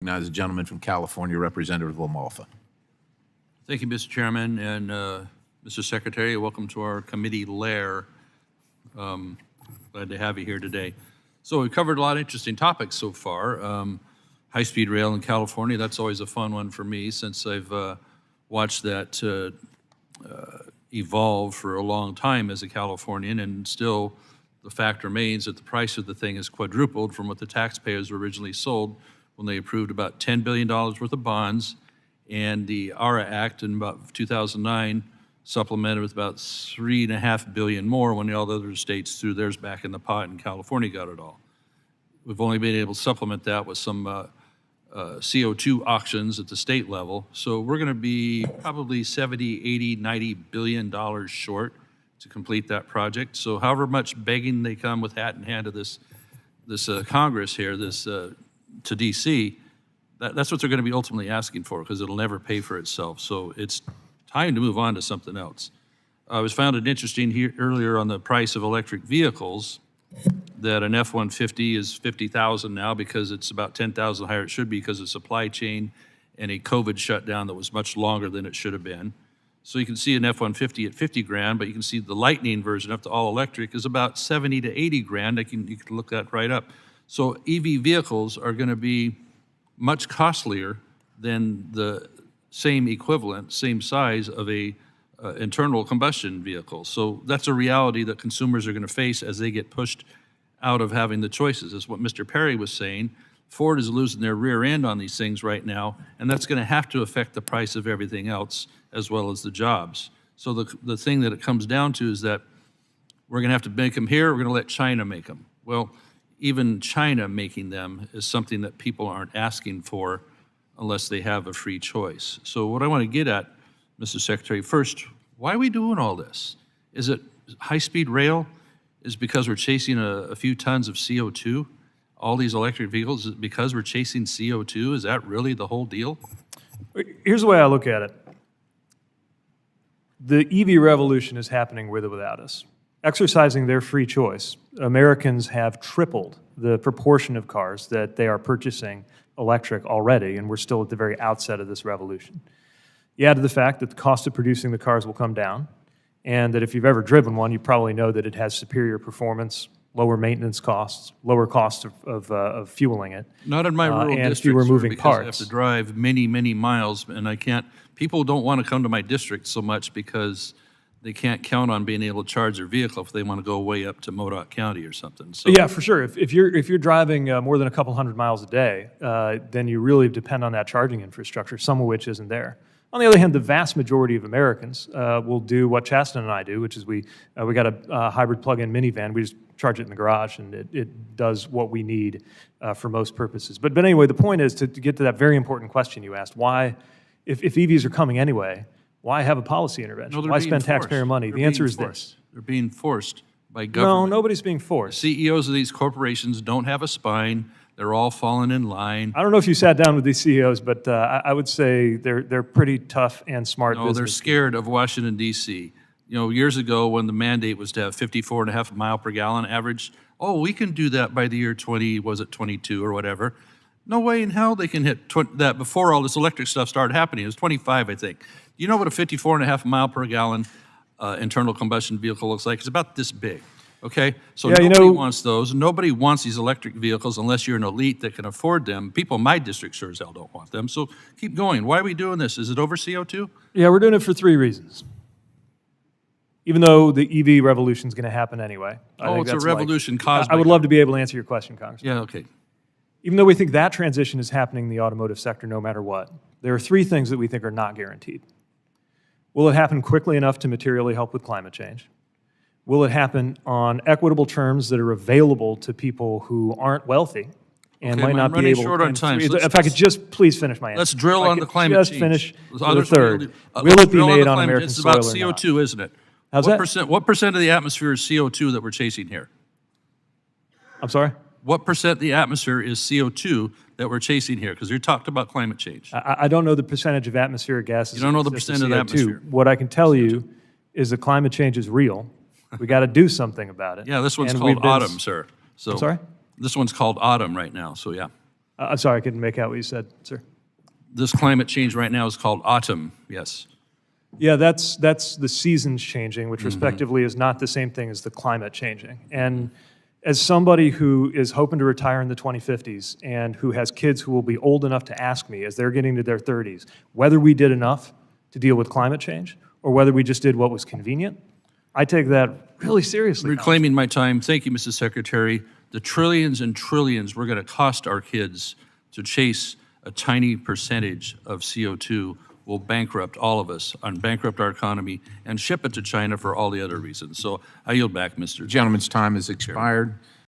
recognize the gentleman from California, Representative LaMalfa. Thank you, Mr. Chairman, and Mr. Secretary. Welcome to our committee lair. Glad to have you here today. So we've covered a lot of interesting topics so far. High-speed rail in California, that's always a fun one for me since I've watched that evolve for a long time as a Californian, and still the fact remains that the price of the thing has quadrupled from what the taxpayers originally sold when they approved about $10 billion worth of bonds, and the ARA Act in about 2009 supplemented with about $3.5 billion more when all the other states threw theirs back in the pot and California got it all. We've only been able to supplement that with some CO2 auctions at the state level. So we're going to be probably 70, 80, 90 billion dollars short to complete that project. So however much begging they come with hat in hand to this Congress here, to DC, that's what they're going to be ultimately asking for because it'll never pay for itself. So it's time to move on to something else. I was found it interesting here earlier on the price of electric vehicles that an F-150 is $50,000 now because it's about $10,000 higher it should be because of supply chain and a COVID shutdown that was much longer than it should have been. So you can see an F-150 at 50 grand, but you can see the Lightning version up to all electric is about 70 to 80 grand. You can look that right up. So EV vehicles are going to be much costlier than the same equivalent, same size of a internal combustion vehicle. So that's a reality that consumers are going to face as they get pushed out of having the choices. Is what Mr. Perry was saying. Ford is losing their rear end on these things right now, and that's going to have to affect the price of everything else as well as the jobs. So the thing that it comes down to is that we're going to have to make them here, we're going to let China make them. Well, even China making them is something that people aren't asking for unless they have a free choice. So what I want to get at, Mr. Secretary, first, why are we doing all this? Is it high-speed rail? Is it because we're chasing a few tons of CO2? All these electric vehicles, is it because we're chasing CO2? Is that really the whole deal? Here's the way I look at it. The EV revolution is happening with or without us. Exercising their free choice, Americans have tripled the proportion of cars that they are purchasing electric already, and we're still at the very outset of this revolution. You add to the fact that the cost of producing the cars will come down, and that if you've ever driven one, you probably know that it has superior performance, lower maintenance costs, lower cost of fueling it. Not in my rural and district, fewer moving because parts. I have to drive many, many miles, and I can't. People don't want to come to my district so much because they can't count on being able to charge their vehicle if they want to go way up to Modoc County or something. So yeah, for sure. If you're driving more than a couple hundred miles a day, then you really depend on that charging infrastructure, some of which isn't there. On the other hand, the vast majority of Americans will do what Chasten and I do, which is we got a hybrid plug-in minivan. We just charge it in the garage, and it does what we need for most purposes. But anyway, the point is to get to that very important question you asked: why, if EVs are coming anyway, why have a policy intervention? No, Why spend taxpayer money? The answer is this. They're being forced by government. No, nobody's being forced. CEOs of these corporations don't have a spine. They're all falling in line. I don't know if you sat down with these CEOs, but I would say they're pretty tough and smart business. No, they're scared of Washington, D.C. You know, years ago when the mandate was to have 54.5 mile per gallon average, oh, we can do that by the year 22 or whatever. No way in hell they can hit that before all this electric stuff started happening. It was 25, I think. You know what a 54.5 mile per gallon internal combustion vehicle looks like? It's about this big. Okay, so yeah, nobody wants those. Nobody wants these electric vehicles unless you're an elite that can afford them. People in my district sure as hell don't want them. So keep going. Why are we doing this? Is it over CO2? Yeah, we're doing it for 3 reasons. Even though the EV revolution is going to happen anyway. Oh, it's a revolution caused by... I would love to be able to answer your question, Congressman. Yeah, okay. Even though we think that transition is happening in the automotive sector no matter what, there are 3 things that we think are not guaranteed. Will it happen quickly enough to materially help with climate change? Will it happen on equitable terms that are available to people who aren't wealthy and might not be able? Short on time. So if I could just please finish my answer. Let's drill on the climate change. Just finish the third. Will it be made on American soil or not? It's about CO2, isn't it? How's that? What percent of the atmosphere is CO2 that we're chasing here? I'm sorry? What percent of the atmosphere is CO2 that we're chasing here? Because you talked about climate change. I don't know the percentage of atmospheric gases. You don't know the percent of the atmosphere. What I can tell you is that climate change is real. We got to do something about it. Yeah, this one's called autumn, sir. So I'm sorry? This one's called autumn right now, so yeah. I'm sorry, I couldn't make out what you said, sir. This climate change right now is called autumn, yes. Yeah, that's the seasons changing, which respectively is not the same thing as the climate changing. And as somebody who is hoping to retire in the 2050s and who has kids who will be old enough to ask me as they're getting to their 30s, whether we did enough to deal with climate change or whether we just did what was convenient, I take that really seriously. Reclaiming my time, thank you, Mrs. Secretary. The trillions and trillions we're going to cost our kids to chase a tiny percentage of CO2 will bankrupt all of us, and bankrupt our economy, and ship it to China for all the other reasons. So I yield back, Mr. The gentleman's time has expired.